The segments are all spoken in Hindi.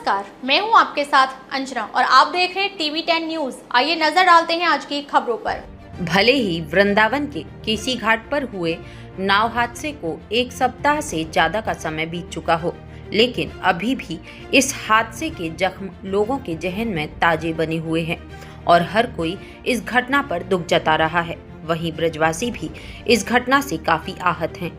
नमस्कार, मैं हूं आपके साथ अंजना और आप देख रहे हैं TV10 न्यूज। आइए नजर डालते हैं आज की खबरों पर। भले ही वृंदावन के केसी घाट पर हुए नाव हादसे को एक सप्ताह से ज्यादा का समय बीत चुका हो, लेकिन अभी भी इस हादसे के जख्म लोगों के जहन में ताजे बने हुए हैं और हर कोई इस घटना पर दुख जता रहा है। वहीं ब्रजवासी भी इस घटना से काफी आहत हैं।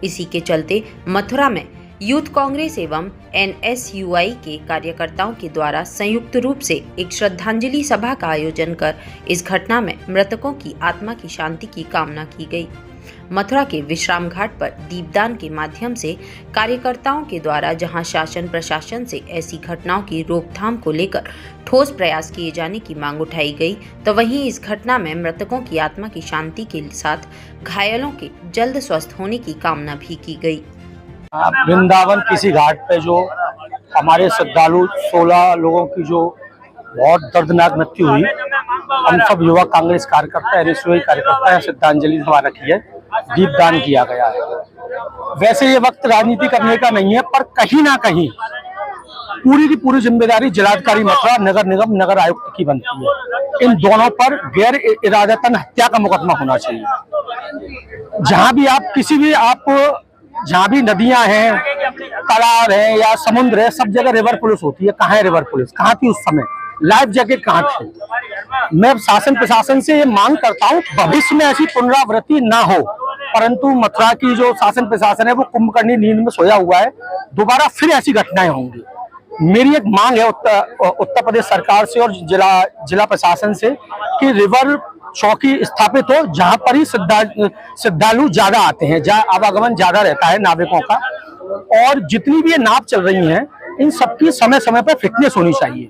इसी के चलते मथुरा में यूथ कांग्रेस एवं NSUI के कार्यकर्ताओं के द्वारा संयुक्त रूप से एक श्रद्धांजलि सभा का आयोजन कर इस घटना में मृतकों की आत्मा की शांति की कामना की गई। मथुरा के विश्राम घाट पर दीपदान के माध्यम से कार्यकर्ताओं के द्वारा जहां शासन प्रशासन से ऐसी घटनाओं की रोकथाम को लेकर ठोस प्रयास किए जाने की मांग उठाई गई, तो वहीं इस घटना में मृतकों की आत्मा की शांति के साथ घायलों के जल्द स्वस्थ होने की कामना भी की गई। वृंदावन किसी घाट पे जो हमारे श्रद्धालु 16 लोगों की जो बहुत दर्दनाक मृत्यु हुई, हम सब युवा कांग्रेस कार्यकर्ता NSUI कार्यकर्ता श्रद्धांजलि सभा रखी है, दीपदान किया गया है। वैसे ये वक्त राजनीति करने का नहीं है, पर कहीं ना कहीं पूरी की पूरी जिम्मेदारी जिलाधिकारी मथुरा, नगर निगम, नगर आयुक्त की बनती है। इन दोनों पर गैर इरादतन हत्या का मुकदमा होना चाहिए। जहां भी आप किसी भी जहाँ भी नदियां हैं, तालाब है या समुद्र है, सब जगह रिवर पुलिस होती है। कहाँ है रिवर पुलिस? कहाँ थी उस समय? लाइफ जैकेट कहाँ थे? मैं शासन प्रशासन से ये मांग करता हूँ भविष्य में ऐसी पुनरावृत्ति ना हो, परंतु मथुरा की जो शासन प्रशासन है वो कुंभकर्णी नींद में सोया हुआ है, दोबारा फिर ऐसी घटनाएं होंगी। मेरी एक मांग है उत्तर प्रदेश सरकार से और जिला प्रशासन से कि रिवर चौकी स्थापित हो, जहां पर ही श्रद्धालु ज्यादा आते हैं, जहां आवागमन ज्यादा रहता है नाविकों का। और जितनी भी ये नाव चल रही हैं, इन सबकी समय समय पर फिटनेस होनी चाहिए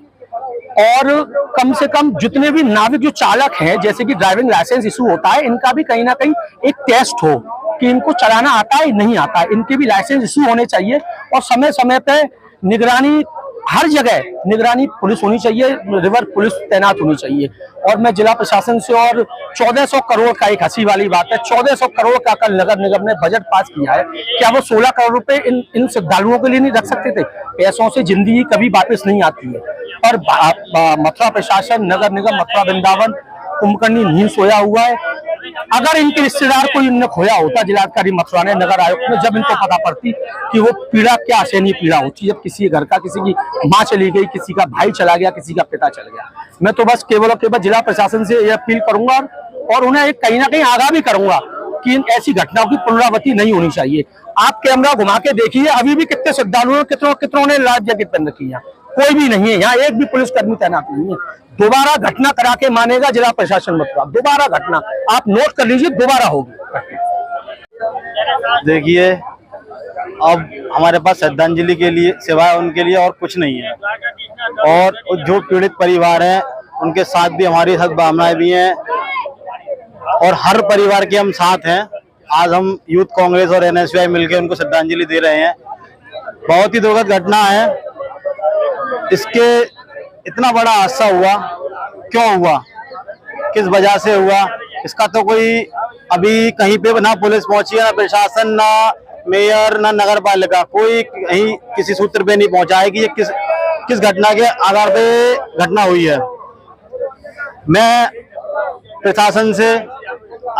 और कम से कम जितने भी नाविक जो चालक हैं, जैसे कि ड्राइविंग लाइसेंस इशू होता है, इनका भी कहीं ना कहीं एक टेस्ट हो कि इनको चलाना आता है नहीं आता है। इनके भी लाइसेंस इशू होने चाहिए और समय समय पर निगरानी, हर जगह निगरानी पुलिस होनी चाहिए, रिवर पुलिस तैनात होनी चाहिए। और मैं जिला प्रशासन से, और 1400 करोड़ का एक हंसी वाली बात है, 1400 करोड़ का कल नगर निगम ने बजट पास किया है। क्या वो 16 करोड़ रुपए इन श्रद्धालुओं के लिए नहीं रख सकते थे? पैसों से जिंदगी कभी वापस नहीं आती है। और मथुरा प्रशासन, नगर निगम, मथुरा वृंदावन कुंभकर्णी नींद सोया हुआ है। अगर इनके रिश्तेदार कोई इनने खोया होता, जिलाधिकारी मथुरा ने, नगर आयुक्त ने, जब इनको पता पड़ती कि वो पीड़ा क्या असहनीय पीड़ा होती है, जब किसी घर का, किसी की माँ चली गई, किसी का भाई चला गया, किसी का पिता चला गया। मैं तो बस केवल और केवल जिला प्रशासन से ये अपील करूंगा और उन्हें एक कहीं ना कहीं आगाह भी करूंगा कि इन ऐसी घटनाओं की पुनरावृत्ति नहीं होनी चाहिए। आप कैमरा घुमा के देखिए, अभी भी कितने श्रद्धालुओं, कितनों ने लाइफ जैकेट पहन रखी है, कोई भी नहीं है यहाँ, एक भी पुलिसकर्मी तैनात नहीं है। दोबारा घटना करा के मानेगा जिला प्रशासन मथुरा, दोबारा घटना आप नोट कर लीजिए, दोबारा होगी। देखिए, अब हमारे पास श्रद्धांजलि के लिए सिवाय उनके लिए और कुछ नहीं है, और जो पीड़ित परिवार हैं उनके साथ भी हमारी सद्भावनाएं भी हैं और हर परिवार के हम साथ हैं। आज हम यूथ कांग्रेस और NSUI मिलकर उनको श्रद्धांजलि दे रहे हैं। बहुत ही दुखद घटना है। इसके इतना बड़ा हादसा हुआ, क्यों हुआ, किस वजह से हुआ, इसका तो कोई अभी कहीं पे ना पुलिस पहुंची है, ना प्रशासन, ना मेयर, ना नगर पालिका, कोई कहीं किसी सूत्र पे नहीं पहुंचा है कि ये किस घटना के आधार पे घटना हुई है। मैं प्रशासन से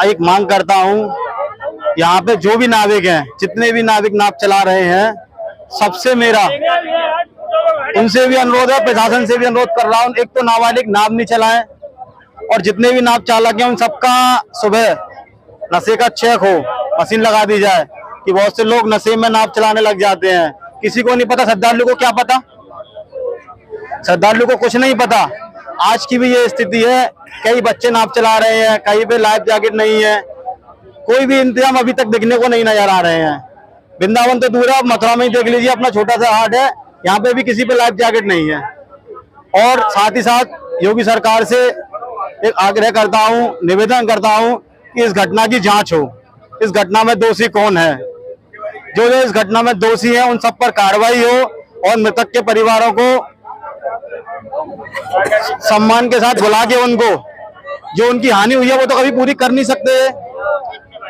एक मांग करता हूं, यहाँ पे जो भी नाविक हैं, जितने भी नाविक नाव चला रहे हैं, सबसे मेरा उनसे भी अनुरोध है, प्रशासन से भी अनुरोध कर रहा हूँ, एक तो नाबालिग नाव नहीं चलाएं और जितने भी नाव चालक हैं उन सबका सुबह नशे का चेक हो, मशीन लगा दी जाए कि बहुत से लोग नशे में नाव चलाने लग जाते हैं। किसी को नहीं पता, श्रद्धालु को क्या पता, श्रद्धालु को कुछ नहीं पता। आज की भी ये स्थिति है, कई बच्चे नाव चला रहे हैं, कहीं पे लाइफ जैकेट नहीं है, कोई भी इंतजाम अभी तक देखने को नहीं नजर आ रहे हैं। वृंदावन तो दूर है, मथुरा में ही देख लीजिए, अपना छोटा सा हाट है, यहाँ पे भी किसी पे लाइफ जैकेट नहीं है। और साथ ही साथ योगी सरकार से एक आग्रह करता हूँ, निवेदन करता हूँ कि इस घटना की जांच हो। इस घटना में दोषी कौन है, जो इस घटना में दोषी हैं उन सब पर कार्रवाई हो और मृतक के परिवारों को सम्मान के साथ बुला के उनको जो उनकी हानि हुई है वो तो कभी पूरी कर नहीं सकते।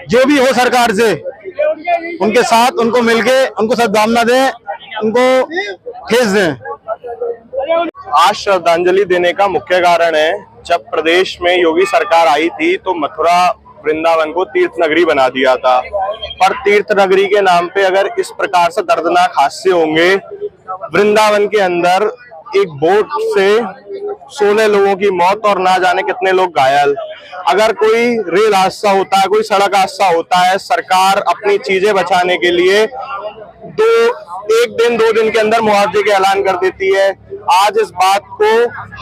जो भी हो सरकार से उनके साथ उनको मिलके उनको सद्भावना दें, उनको ठेस दें। आज श्रद्धांजलि देने का मुख्य कारण है, जब प्रदेश में योगी सरकार आई थी तो मथुरा वृंदावन को तीर्थ नगरी बना दिया था। पर तीर्थ नगरी के नाम पे अगर इस प्रकार से दर्दनाक हादसे होंगे, वृंदावन के अंदर एक बोट से 16 लोगों की मौत और ना जाने कितने लोग घायल। अगर कोई रेल हादसा होता है, कोई सड़क हादसा होता है, सरकार अपनी चीजें बचाने के लिए 1 दिन 2 दिन के अंदर मुआवजे के ऐलान कर देती है। आज इस बात को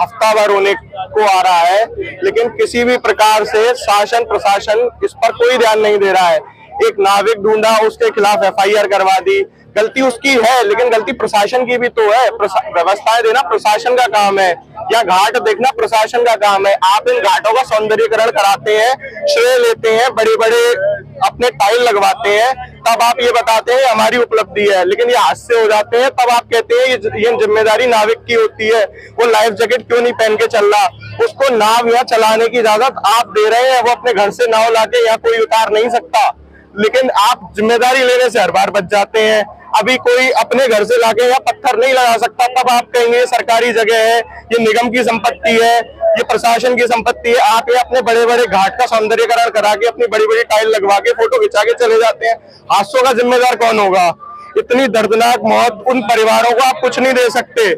हफ्ता भर होने को आ रहा है, लेकिन किसी भी प्रकार से शासन प्रशासन इस पर कोई ध्यान नहीं दे रहा है। एक नाविक ढूंढा, उसके खिलाफ FIR करवा दी। गलती उसकी है, लेकिन गलती प्रशासन की भी तो है। व्यवस्थाएं देना प्रशासन का काम है, या घाट देखना प्रशासन का काम है। आप इन घाटों का सौंदर्यीकरण कराते हैं, श्रेय लेते हैं, बड़े बड़े अपने टाइल लगवाते हैं, तब आप ये बताते हैं हमारी उपलब्धि है। लेकिन ये हादसे हो जाते हैं, तब आप कहते हैं ये जिम्मेदारी नाविक की होती है। वो लाइफ जैकेट क्यों नहीं पहन के चल रहा? उसको नाव यहाँ चलाने की इजाजत आप दे रहे हैं, वो अपने घर से नाव लाके यहाँ कोई उतार नहीं सकता, लेकिन आप जिम्मेदारी लेने से हर बार बच जाते हैं। अभी कोई अपने घर से लाके यहाँ पत्थर नहीं लगा सकता, तब आप कहेंगे ये सरकारी जगह है, ये निगम की संपत्ति है, ये प्रशासन की संपत्ति है। आप ये अपने बड़े बड़े घाट का सौंदर्यीकरण करा के, अपनी बड़ी बड़ी टाइल लगवा के, फोटो खिंचा के चले जाते हैं। हादसों का जिम्मेदार कौन होगा? इतनी दर्दनाक मौत, उन परिवारों को आप कुछ नहीं दे सकते,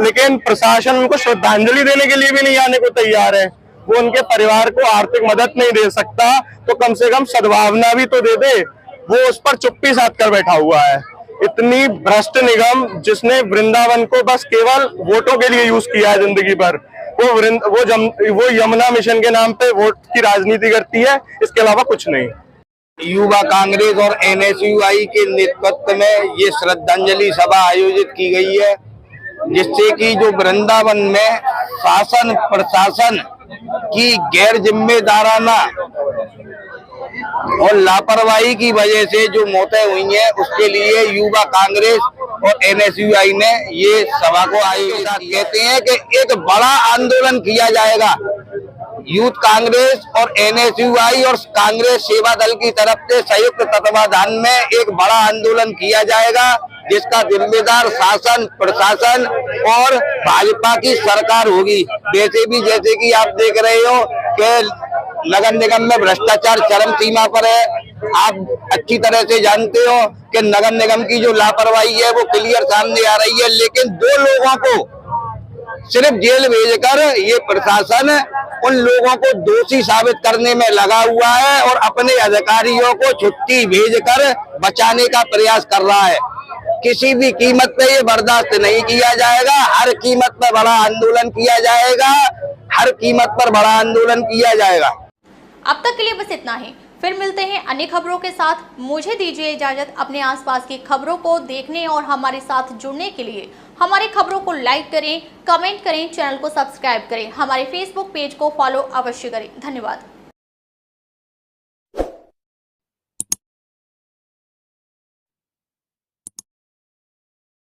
लेकिन प्रशासन उनको श्रद्धांजलि देने के लिए भी नहीं आने को तैयार है। वो उनके परिवार को आर्थिक मदद नहीं दे सकता, तो कम से कम सद्भावना भी तो दे दे। वो उस पर चुप्पी साध कर बैठा हुआ है। इतनी भ्रष्ट निगम, जिसने वृंदावन को बस केवल वोटों के लिए यूज किया है जिंदगी भर। वो यमुना मिशन के नाम पे वोट की राजनीति करती है, इसके अलावा कुछ नहीं। युवा कांग्रेस और NSUI के नेतृत्व में ये श्रद्धांजलि सभा आयोजित की गई है, जिससे कि जो वृंदावन में शासन प्रशासन की गैर जिम्मेदाराना और लापरवाही की वजह से जो मौतें हुई हैं, उसके लिए युवा कांग्रेस और NSUI ने ये सभा को आयोजित। कहते हैं कि एक बड़ा आंदोलन किया जाएगा। यूथ कांग्रेस और NSUI और कांग्रेस सेवा दल की तरफ से संयुक्त तत्वाधान में एक बड़ा आंदोलन किया जाएगा, जिसका जिम्मेदार शासन प्रशासन और भाजपा की सरकार होगी। वैसे भी जैसे कि आप देख रहे हो कि नगर निगम में भ्रष्टाचार चरम सीमा पर है। आप अच्छी तरह से जानते हो कि नगर निगम की जो लापरवाही है वो क्लियर सामने आ रही है, लेकिन 2 लोगों को सिर्फ जेल भेजकर ये प्रशासन उन लोगों को दोषी साबित करने में लगा हुआ है और अपने अधिकारियों को छुट्टी भेजकर बचाने का प्रयास कर रहा है। किसी भी कीमत पे ये बर्दाश्त नहीं किया जाएगा। हर कीमत पर बड़ा आंदोलन किया जाएगा, हर कीमत पर बड़ा आंदोलन किया जाएगा। अब तक के लिए बस इतना ही, फिर मिलते हैं अन्य खबरों के साथ। मुझे दीजिए इजाजत। अपने आसपास की खबरों को देखने और हमारे साथ जुड़ने के लिए हमारी खबरों को लाइक करें, कमेंट करें, चैनल को सब्सक्राइब करें, हमारे फेसबुक पेज को फॉलो अवश्य करें। धन्यवाद।